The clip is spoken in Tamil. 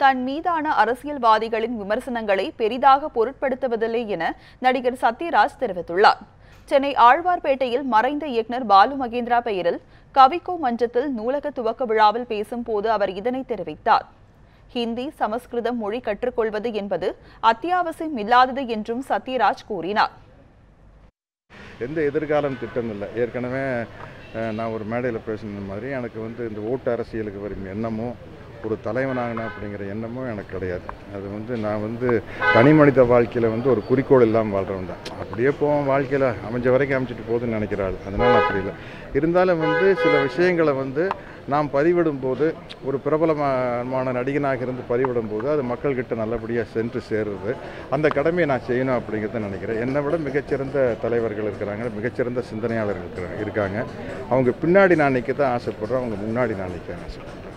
தன் மீதான அரசியல்வாதிகளின் விமர்சனங்களை பெரிதாக பொருட்படுத்துவதில்லை என நடிகர் சத்யராஜ் தெரிவித்துள்ளார். சென்னை ஆழ்வார்பேட்டையில் மறைந்த இயக்குநர் பாலு மகேந்திரா பெயரில் கவிக்கோ மன்றத்தில் நூலக துவக்க விழாவில் பேசும்போது அவர் இதனை தெரிவித்தார். ஹிந்தி, சமஸ்கிருதம் மொழி கற்றுக்கொள்வது என்பது அத்தியாவசியம் இல்லாதது என்றும் சத்யராஜ் கூறினார். எந்த எதிர்காலம் திட்டம் இல்லை. ஏற்கனவே நான் ஒரு மேடையில் பேசின மாதிரி எனக்கு இந்த ஓட்டு அரசியலுக்கு வரும் எண்ணமும் ஒரு தலைவனாகணும் அப்படிங்கிற எண்ணமும் எனக்கு கிடையாது. அது நான் தனி மனித வாழ்க்கையில் ஒரு குறிக்கோள் இல்லாமல் வாழ்கிறவன் தான். அப்படியே போவோம், வாழ்க்கையில் அமைஞ்ச வரைக்கும் அமைச்சிட்டு போகுதுன்னு நினைக்கிறாள். அதனால் அப்படி இல்லை. இருந்தாலும் சில விஷயங்களை நாம் பதிவிடும் போது, ஒரு பிரபலமான நடிகனாக இருந்து பதிவிடும் போது அது மக்கள்கிட்ட நல்லபடியாக சென்று சேருது. அந்த கடமையை நான் செய்யணும் அப்படிங்கிறத நினைக்கிறேன். என்னை விட மிகச்சிறந்த தலைவர்கள் இருக்கிறாங்க, மிகச்சிறந்த சிந்தனையாளர்கள் இருக்காங்க. அவங்க பின்னாடி நான் நிற்க தான் ஆசைப்படுறேன், அவங்க முன்னாடி நான் நிற்க ஆசைப்படுறேன்.